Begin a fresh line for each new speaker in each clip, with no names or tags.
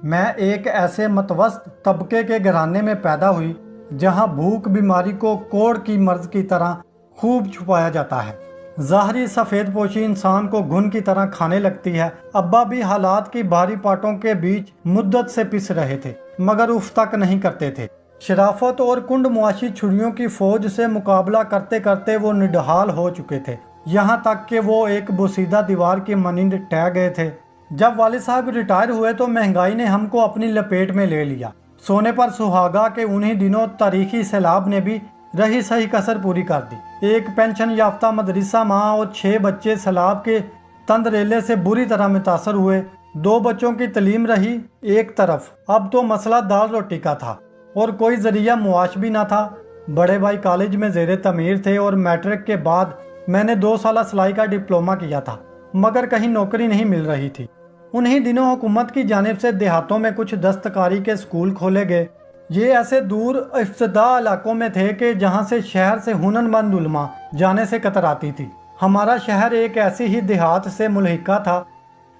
मैं एक ऐसे मतवस्त तबके के घराने में पैदा हुई जहां भूख बीमारी को कोढ़ की मर्ज की तरह खूब छुपाया जाता है। ज़ाहरी सफ़ेद पोशी इंसान को घुन की तरह खाने लगती है। अब्बा भी हालात की भारी पाटों के बीच मुद्दत से पिस रहे थे मगर उफ तक नहीं करते थे। शराफत और कुंड मुआशी छुरियों की फौज से मुकाबला करते करते वो निढाल हो चुके थे, यहाँ तक कि वो एक बोसीदा दीवार की मानिंद टह गए थे। जब वालिद साहब रिटायर हुए तो महंगाई ने हमको अपनी लपेट में ले लिया। सोने पर सुहागा के उन्हीं दिनों तारीखी सैलाब ने भी रही सही कसर पूरी कर दी। एक पेंशन याफ्ता मदरसा माँ और 6 बच्चे सैलाब के तंदरेले से बुरी तरह मुतासर हुए। 2 बच्चों की तलीम रही एक तरफ, अब तो मसला दाल रोटी का था और कोई जरिया मुआश भी ना था। बड़े भाई कॉलेज में ज़ेरे तमीर थे और मैट्रिक के बाद मैंने 2 साल सिलाई का डिप्लोमा किया था मगर कहीं नौकरी नहीं मिल रही थी। उन्हीं दिनों हुकूमत की जानिब से देहातों में कुछ दस्तकारी के स्कूल खोले गए। ये ऐसे दूर इफ्तदा इलाकों में थे कि जहाँ से शहर से हुनरमंद उलमा जाने से कतराती थी। हमारा शहर एक ऐसी ही देहात से मुल्हिका था।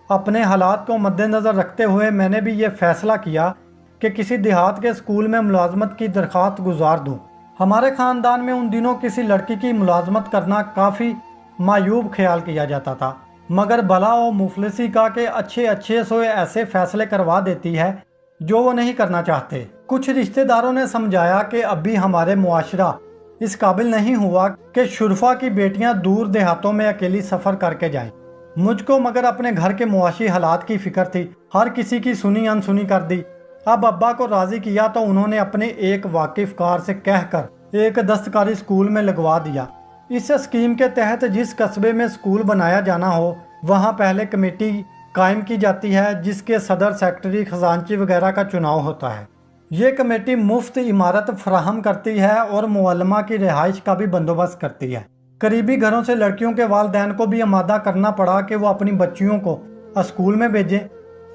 अपने हालात को मद्देनज़र रखते हुए मैंने भी ये फैसला किया कि किसी देहात के स्कूल में मुलाजमत की दरख्वास्त गुजार दूँ। हमारे ख़ानदान में उन दिनों किसी लड़की की मुलाजमत करना काफ़ी मायूब ख्याल किया जाता था, मगर भला वो मुफलिसी का के अच्छे सोए ऐसे फैसले करवा देती है जो वो नहीं करना चाहते। कुछ रिश्तेदारों ने समझाया कि अभी हमारे मुआशरा इस काबिल नहीं हुआ कि शुरफा की बेटियां दूर देहातों में अकेली सफ़र करके जाएं। मुझको मगर अपने घर के मुआशी हालात की फिक्र थी। हर किसी की सुनी अनसुनी कर दी। अब अब्बा को राज़ी किया तो उन्होंने अपने एक वाकिफ कार से कहकर एक दस्तकारी स्कूल में लगवा दिया। इस स्कीम के तहत जिस कस्बे में स्कूल बनाया जाना हो वहाँ पहले कमेटी कायम की जाती है जिसके सदर, सेक्रेटरी, खजांची वगैरह का चुनाव होता है। ये कमेटी मुफ्त इमारत फराहम करती है और मुअल्लिमा की रिहाइश का भी बंदोबस्त करती है। करीबी घरों से लड़कियों के वालिदैन को भी आमादा करना पड़ा कि वो अपनी बच्चियों को स्कूल में भेजें।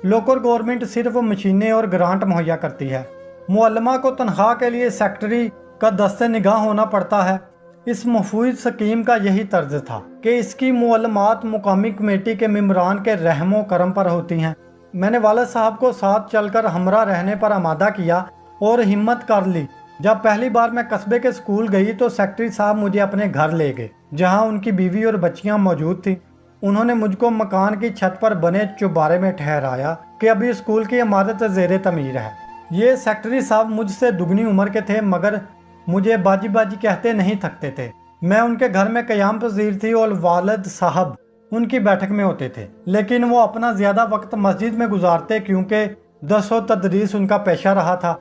लोकल गवर्नमेंट सिर्फ मशीनें और ग्रांट मुहैया करती है। मुअल्लिमा को तनख्वाह के लिए सेक्रेटरी का दस्ते निगाह होना पड़ता है। इस महफूज स्कीम का यही तर्ज था कि इसकी मुअल्लिमात मुकामी कमेटी के मेंबरान के रहमो करम पर होती हैं। मैंने वालिद साहब को साथ चलकर हमरा रहने पर आमादा किया और हिम्मत कर ली। जब पहली बार मैं कस्बे के स्कूल गई तो सेक्रेटरी साहब मुझे अपने घर ले गए जहां उनकी बीवी और बच्चियां मौजूद थीं। उन्होंने मुझको मकान की छत पर बने चुबारे में ठहराया कि अभी स्कूल की इमारत ज़ेरे तमीर है। ये सेक्रेटरी साहब मुझसे दुगनी उम्र के थे मगर मुझे बाजी बाजी कहते नहीं थकते थे। मैं उनके घर में क़याम पज़ीर थी और वालिद साहब उनकी बैठक में होते थे, लेकिन वो अपना ज़्यादा वक्त मस्जिद में गुजारते क्योंकि दर्सो तदरीस उनका पेशा रहा था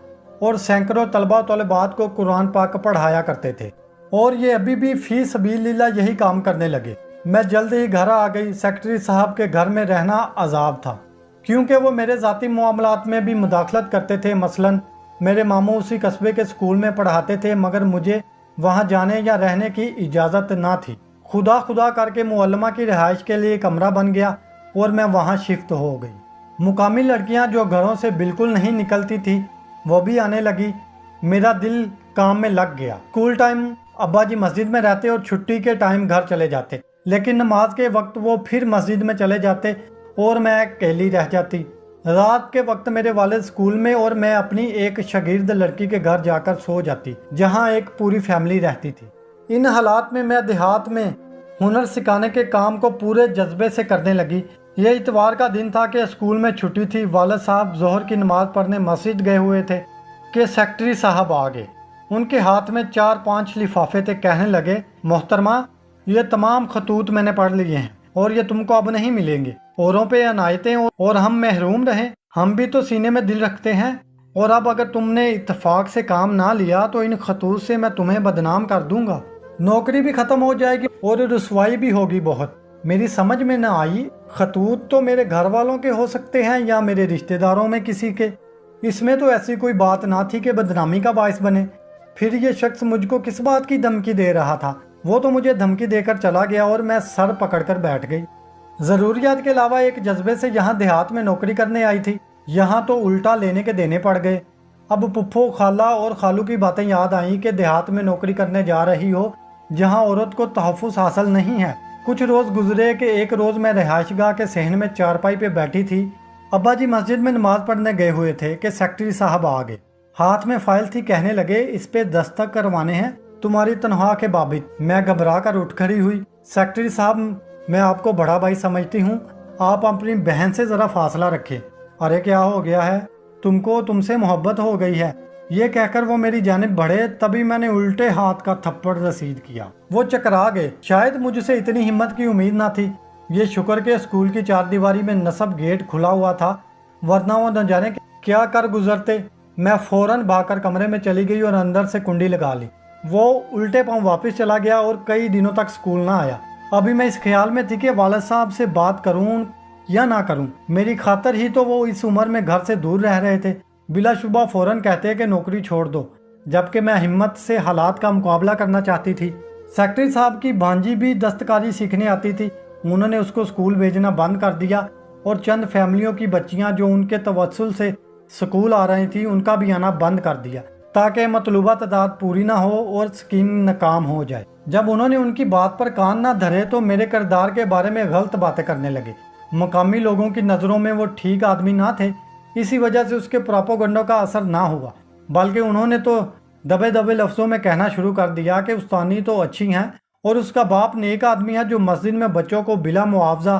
और सैकड़ों तलबा तलबात को कुरान पाक पढ़ाया करते थे और ये अभी भी फ़ी सबीलिल्लाह यही काम करने लगे। मैं जल्द ही घर आ गई। सेक्रेटरी साहब के घर में रहना अजाब था क्योंकि वो मेरे ज़ाती मामलात में भी मुदाखलत करते थे। मसलन मेरे मामू उसी कस्बे के स्कूल में पढ़ाते थे मगर मुझे वहाँ जाने या रहने की इजाज़त ना थी। खुदा करके मुअल्लिमा की रिहाइश के लिए कमरा बन गया और मैं वहाँ शिफ्ट हो गई। मुकामी लड़कियाँ जो घरों से बिल्कुल नहीं निकलती थी वो भी आने लगी। मेरा दिल काम में लग गया। स्कूल टाइम अब्बा जी मस्जिद में रहते और छुट्टी के टाइम घर चले जाते, लेकिन नमाज के वक्त वो फिर मस्जिद में चले जाते और मैं अकेली रह जाती। रात के वक्त मेरे वालिद स्कूल में और मैं अपनी एक शागिर्द लड़की के घर जाकर सो जाती जहां एक पूरी फैमिली रहती थी। इन हालात में मैं देहात में हुनर सिखाने के काम को पूरे जज्बे से करने लगी। यह इतवार का दिन था कि स्कूल में छुट्टी थी। वालिद साहब जोहर की नमाज पढ़ने मस्जिद गए हुए थे कि सेक्रेटरी साहब आ गए। उनके हाथ में 4-5 लिफाफे थे। कहने लगे, मोहतरमा, ये तमाम खतूत मैंने पढ़ लिए हैं और ये तुमको अब नहीं मिलेंगे। औरों पे अनायतें और हम महरूम रहें। हम भी तो सीने में दिल रखते हैं और अब अगर तुमने इत्तेफाक से काम ना लिया तो इन खतूत से मैं तुम्हें बदनाम कर दूंगा। नौकरी भी ख़त्म हो जाएगी और रुसवाई भी होगी बहुत। मेरी समझ में ना आई, खतूत तो मेरे घर वालों के हो सकते हैं या मेरे रिश्तेदारों में किसी के। इसमें तो ऐसी कोई बात ना थी कि बदनामी का बायस बने। फिर ये शख्स मुझको किस बात की धमकी दे रहा था? वो तो मुझे धमकी देकर चला गया और मैं सर पकड़कर बैठ गई। ज़रूरियात के अलावा एक जज्बे से यहाँ देहात में नौकरी करने आई थी। यहाँ तो उल्टा लेने के देने पड़ गए। अब पुप्पो, खाला और खालू की बातें याद आईं कि देहात में नौकरी करने जा रही हो जहाँ औरत को तहफ़्फ़ुज़ हासिल नहीं है। कुछ रोज़ गुजरे कि एक रोज़ मैं रिहाइशगाह के सहन में चारपाई पे बैठी थी अब्बा जी मस्जिद में नमाज पढ़ने गए हुए थे कि सेक्रेटरी साहब आ गए। हाथ में फाइल थी, कहने लगे इस पे दस्तखत करवाने हैं तुम्हारी तनख्वाह के बाबित। मैं घबरा कर उठ खड़ी हुई। सेक्रेटरी साहब, मैं आपको बड़ा भाई समझती हूँ, आप अपनी बहन से ज़रा फासला रखें। अरे क्या हो गया है तुमको, तुमसे मोहब्बत हो गई है। ये कहकर वो मेरी जानिब बढ़े, तभी मैंने उल्टे हाथ का थप्पड़ रसीद किया। वो चकरा गए। शायद मुझसे इतनी हिम्मत की उम्मीद ना थी। ये शुक्र के स्कूल की चारदीवारी में नस्ब गेट खुला हुआ था, वरना वो न जाने क्या कर गुजरते। मैं फौरन भागकर कमरे में चली गई और अंदर से कुंडी लगा ली। वो उल्टे पांव वापस चला गया और कई दिनों तक स्कूल ना आया। अभी मैं इस ख्याल में थी कि वालिद साहब से बात करूं या ना करूं। मेरी खातर ही तो वो इस उम्र में घर से दूर रह रहे थे। बिलाशुबा फौरन कहते कि नौकरी छोड़ दो, जबकि मैं हिम्मत से हालात का मुकाबला करना चाहती थी। सेक्रेटरी साहब की भांजी भी दस्तकारी सीखने आती थी। उन्होंने उसको स्कूल भेजना बंद कर दिया और चंद फैमिलियों की बच्चियां जो उनके तवस्सुल से स्कूल आ रही थी उनका भी आना बंद कर दिया, ताकि मतलूबा तादाद पूरी ना हो और स्कीम नाकाम हो जाए। जब उन्होंने उनकी बात पर कान ना धरे तो मेरे किरदार के बारे में गलत बातें करने लगे। मकामी लोगों की नज़रों में वो ठीक आदमी ना थे, इसी वजह से उसके प्रोपोगंडों का असर ना हुआ, बल्कि उन्होंने तो दबे दबे लफ्ज़ों में कहना शुरू कर दिया कि उस्तानी तो अच्छी हैं और उसका बाप नेक आदमी है जो मस्जिद में बच्चों को बिला मुआवजा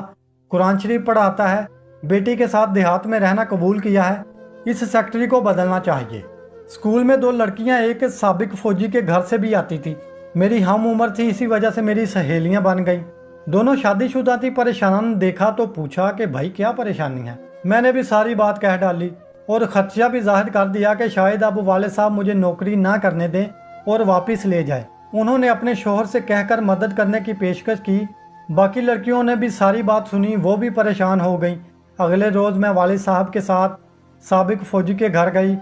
कुरान शरीफ पढ़ाता है, बेटी के साथ देहात में रहना कबूल किया है। इस सेक्रेटरी को बदलना चाहिए। स्कूल में 2 लड़कियां एक साबिक फौजी के घर से भी आती थी। मेरी हम उम्र थी, इसी वजह से मेरी सहेलियां बन गईं। दोनों शादीशुदा थी। परेशान देखा तो पूछा कि भाई क्या परेशानी है। मैंने भी सारी बात कह डाली और खदशा भी जाहिर कर दिया कि शायद अब वाले साहब मुझे नौकरी ना करने दें और वापस ले जाए। उन्होंने अपने शोहर से कहकर मदद करने की पेशकश की। बाकी लड़कियों ने भी सारी बात सुनी, वो भी परेशान हो गई। अगले रोज़ मैं वालिद साहब के साथ साबिक फौजी के घर गई।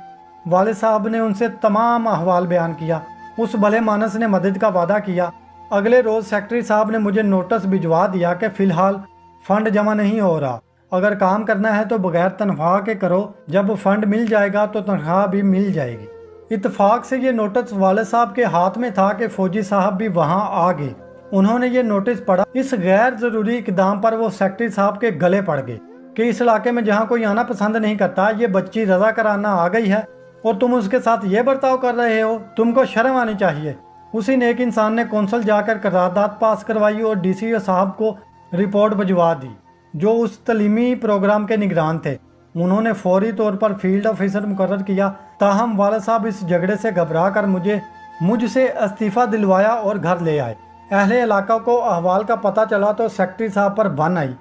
वालिद साहब ने उनसे तमाम अहवाल बयान किया। उस भले मानस ने मदद का वादा किया। अगले रोज़ सेक्रेटरी साहब ने मुझे नोटिस भिजवा दिया कि फ़िलहाल फ़ंड जमा नहीं हो रहा, अगर काम करना है तो बगैर तनख्वाह के करो, जब फंड मिल जाएगा तो तनख्वाह भी मिल जाएगी। इत्तेफाक से ये नोटिस वालिद साहब के हाथ में था कि फौजी साहब भी वहाँ आ गए। उन्होंने ये नोटिस पढ़ा। इस गैर ज़रूरी इकदाम पर वो सेक्रेटरी साहब के गले पड़ गए कि इस इलाके में जहाँ कोई आना पसंद नहीं करता, ये बच्ची रजा कराना आ गई है और तुम उसके साथ ये बर्ताव कर रहे हो, तुमको शर्म आनी चाहिए। उसी नेक इंसान ने कौंसल जाकर करारदाद पास करवाई और DCO साहब को रिपोर्ट भिजवा दी, जो उस तलीमी प्रोग्राम के निगरान थे। उन्होंने फौरी तौर पर फील्ड ऑफिसर मुकर्रर किया। ताहम वालिद साहब इस झगड़े से घबरा कर मुझसे इस्तीफ़ा दिलवाया और घर ले आए। अहले इलाका को अहवाल का पता चला तो सेक्रेटरी साहब पर बन आई।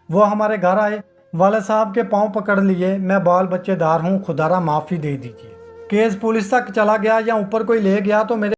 वो हमारे घर आए, वालिद साहब के पांव पकड़ लिए। मैं बाल बच्चेदार हूँ, खुदारा माफ़ी दे दीजिए। केस पुलिस तक चला गया या ऊपर कोई ले गया तो मेरे